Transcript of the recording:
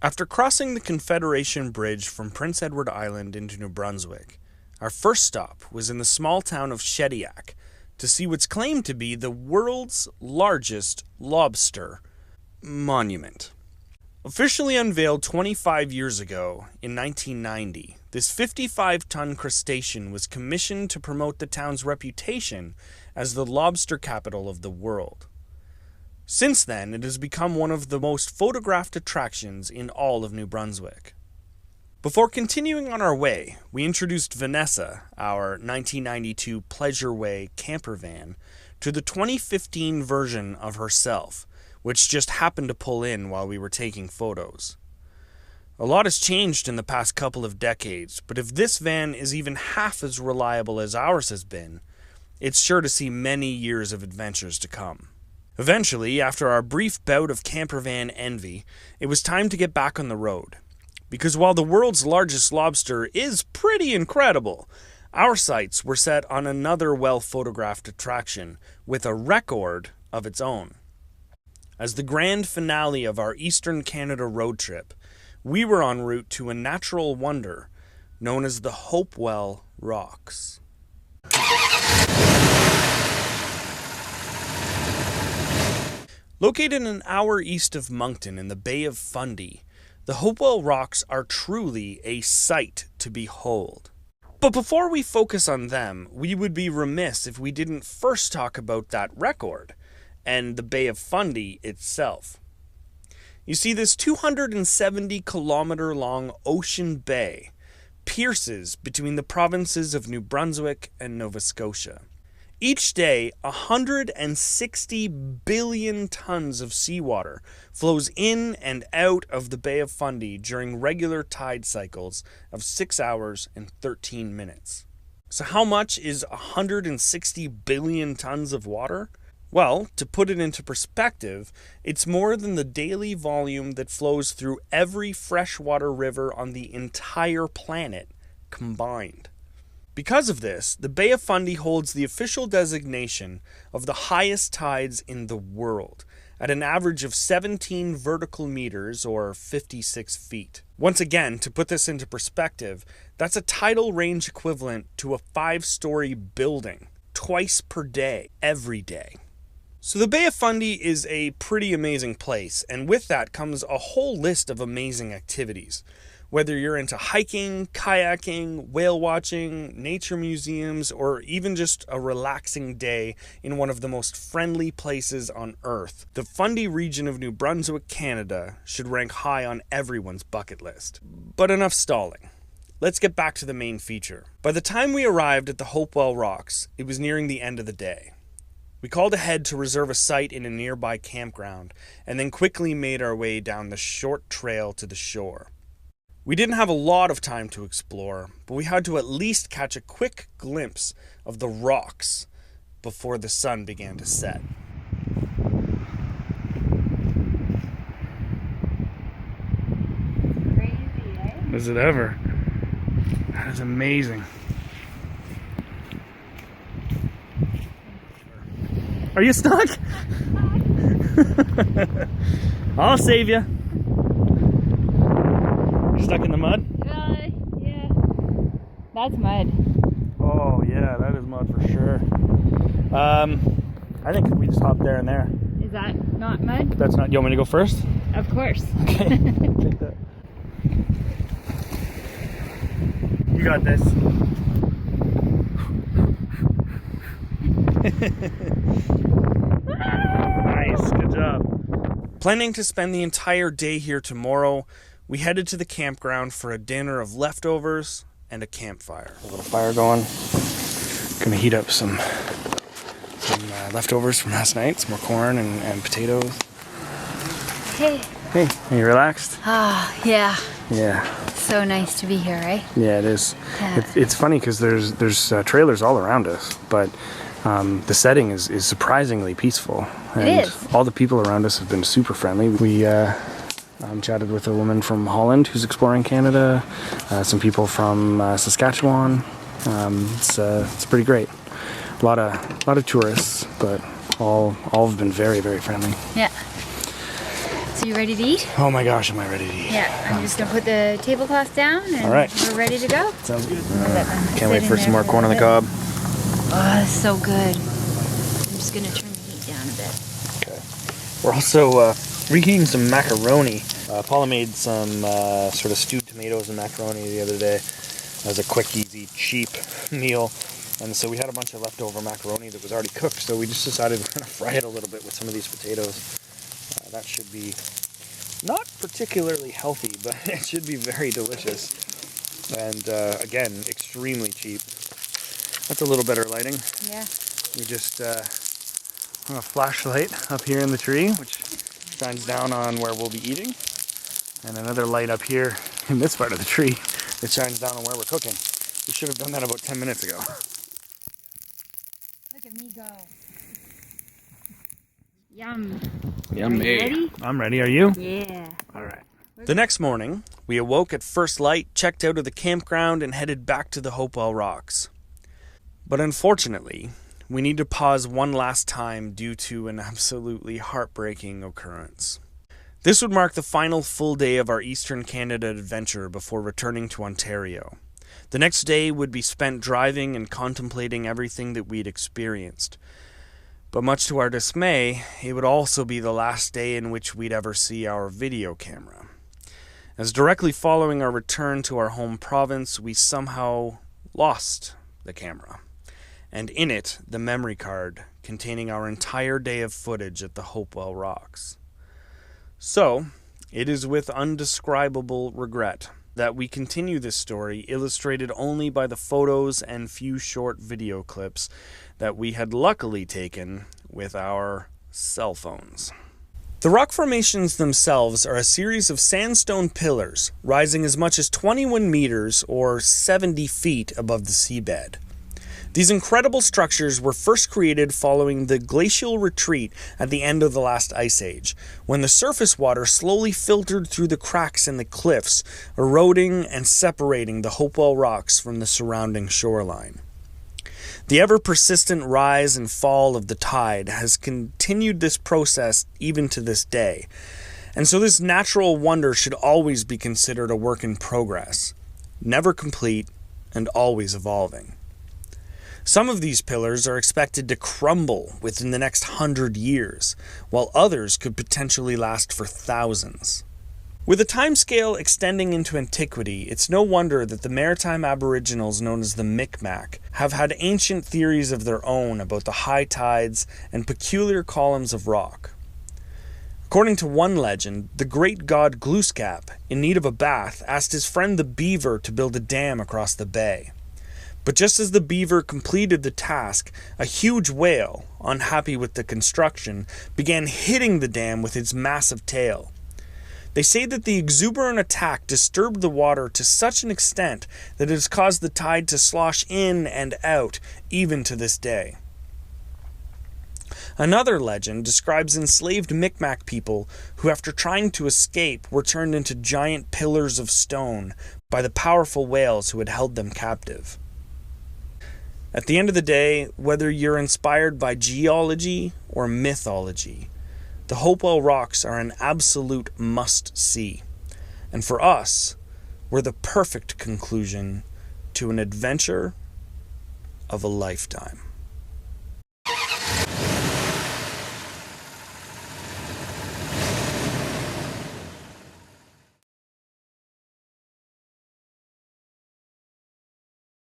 After crossing the Confederation Bridge from Prince Edward Island into New Brunswick, our first stop was in the small town of Shediac to see what's claimed to be the world's largest lobster monument. Officially unveiled 25 years ago in 1990, this 55-ton crustacean was commissioned to promote the town's reputation as the lobster capital of the world. Since then, it has become one of the most photographed attractions in all of New Brunswick. Before continuing on our way, we introduced Vanessa, our 1992 Pleasureway camper van, to the 2015 version of herself, which just happened to pull in while we were taking photos. A lot has changed in the past couple of decades, but if this van is even half as reliable as ours has been, it's sure to see many years of adventures to come. Eventually, after our brief bout of campervan envy, it was time to get back on the road. Because while the world's largest lobster is pretty incredible, our sights were set on another well-photographed attraction with a record of its own. As the grand finale of our Eastern Canada road trip, we were en route to a natural wonder known as the Hopewell Rocks. Located an hour east of Moncton in the Bay of Fundy, the Hopewell Rocks are truly a sight to behold. But before we focus on them, we would be remiss if we didn't first talk about that record and the Bay of Fundy itself. You see, this 270-kilometer-long ocean bay pierces between the provinces of New Brunswick and Nova Scotia. Each day, 160 billion tons of seawater flows in and out of the Bay of Fundy during regular tide cycles of 6 hours and 13 minutes. So how much is 160 billion tons of water? Well, to put it into perspective, it's more than the daily volume that flows through every freshwater river on the entire planet combined. Because of this, the Bay of Fundy holds the official designation of the highest tides in the world, at an average of 17 vertical meters or 56 feet. Once again, to put this into perspective, that's a tidal range equivalent to a 5-story building, twice per day, every day. So the Bay of Fundy is a pretty amazing place, and with that comes a whole list of amazing activities. Whether you're into hiking, kayaking, whale watching, nature museums, or even just a relaxing day in one of the most friendly places on Earth, the Fundy region of New Brunswick, Canada should rank high on everyone's bucket list. But enough stalling. Let's get back to the main feature. By the time we arrived at the Hopewell Rocks, it was nearing the end of the day. We called ahead to reserve a site in a nearby campground, and then quickly made our way down the short trail to the shore. We didn't have a lot of time to explore, but we had to at least catch a quick glimpse of the rocks before the sun began to set. Crazy, eh? Is it ever? That is amazing. Are you stuck? I'll save you. Stuck in the mud? Yeah. That's mud. Oh yeah, that is mud for sure. I think we just hop there and there. Is that not mud? That's not. You want me to go first? Of course. Okay. Take that. You got this. Nice, good job. Planning to spend the entire day here tomorrow, we headed to the campground for a dinner of leftovers and a campfire. A little fire going. Gonna heat up some leftovers from last night, some more corn and potatoes. Hey. Hey, are you relaxed? Ah, yeah. Yeah. So nice to be here, right? Yeah, it is. Yeah. It's funny because there's trailers all around us, but the setting is surprisingly peaceful. And it is. All the people around us have been super friendly. We chatted with a woman from Holland who's exploring Canada, some people from Saskatchewan. It's pretty great. A lot of tourists, but all have been very, very friendly. Yeah. So you ready to eat? Oh my gosh, am I ready to eat? Yeah, I'm just gonna put the tablecloth down and All right. we're ready to go. Sounds good. Let them Can't wait sit for in some there more corn on the a cob. bit. Oh, that's so good. I'm just gonna turn the heat down a bit. Okay. We're also reheating some macaroni. Paula made some sort of stewed tomatoes and macaroni the other day as a quick, easy, cheap meal. And so we had a bunch of leftover macaroni that was already cooked, so we just decided we're going to fry it a little bit with some of these potatoes. That should be not particularly healthy, but it should be very delicious. And again, extremely cheap. That's a little better lighting. Yeah. We just have a flashlight up here in the tree, which shines down on where we'll be eating. And another light up here in this part of the tree that shines down on where we're cooking. We should have done that about 10 minutes ago. Look at me go. Yum. Yummy. Are you ready? I'm ready. Are you? Yeah. All right. The next morning, we awoke at first light, checked out of the campground, and headed back to the Hopewell Rocks. But unfortunately, we need to pause one last time due to an absolutely heartbreaking occurrence. This would mark the final full day of our Eastern Canada adventure before returning to Ontario. The next day would be spent driving and contemplating everything that we'd experienced. But much to our dismay, it would also be the last day in which we'd ever see our video camera. As directly following our return to our home province, we somehow lost the camera. And in it, the memory card containing our entire day of footage at the Hopewell Rocks. So, it is with undescribable regret that we continue this story, illustrated only by the photos and few short video clips that we had luckily taken with our cell phones. The rock formations themselves are a series of sandstone pillars rising as much as 21 meters or 70 feet above the seabed. These incredible structures were first created following the glacial retreat at the end of the last ice age, when the surface water slowly filtered through the cracks in the cliffs, eroding and separating the Hopewell Rocks from the surrounding shoreline. The ever-persistent rise and fall of the tide has continued this process even to this day, and so this natural wonder should always be considered a work in progress, never complete and always evolving. Some of these pillars are expected to crumble within the next 100 years, while others could potentially last for thousands. With a timescale extending into antiquity, it's no wonder that the maritime aboriginals known as the Micmac have had ancient theories of their own about the high tides and peculiar columns of rock. According to one legend, the great god Glooskap, in need of a bath, asked his friend the beaver to build a dam across the bay. But just as the beaver completed the task, a huge whale, unhappy with the construction, began hitting the dam with its massive tail. They say that the exuberant attack disturbed the water to such an extent that it has caused the tide to slosh in and out, even to this day. Another legend describes enslaved Micmac people who, after trying to escape, were turned into giant pillars of stone by the powerful whales who had held them captive. At the end of the day, whether you're inspired by geology or mythology, the Hopewell Rocks are an absolute must-see. And for us, were the perfect conclusion to an adventure of a lifetime.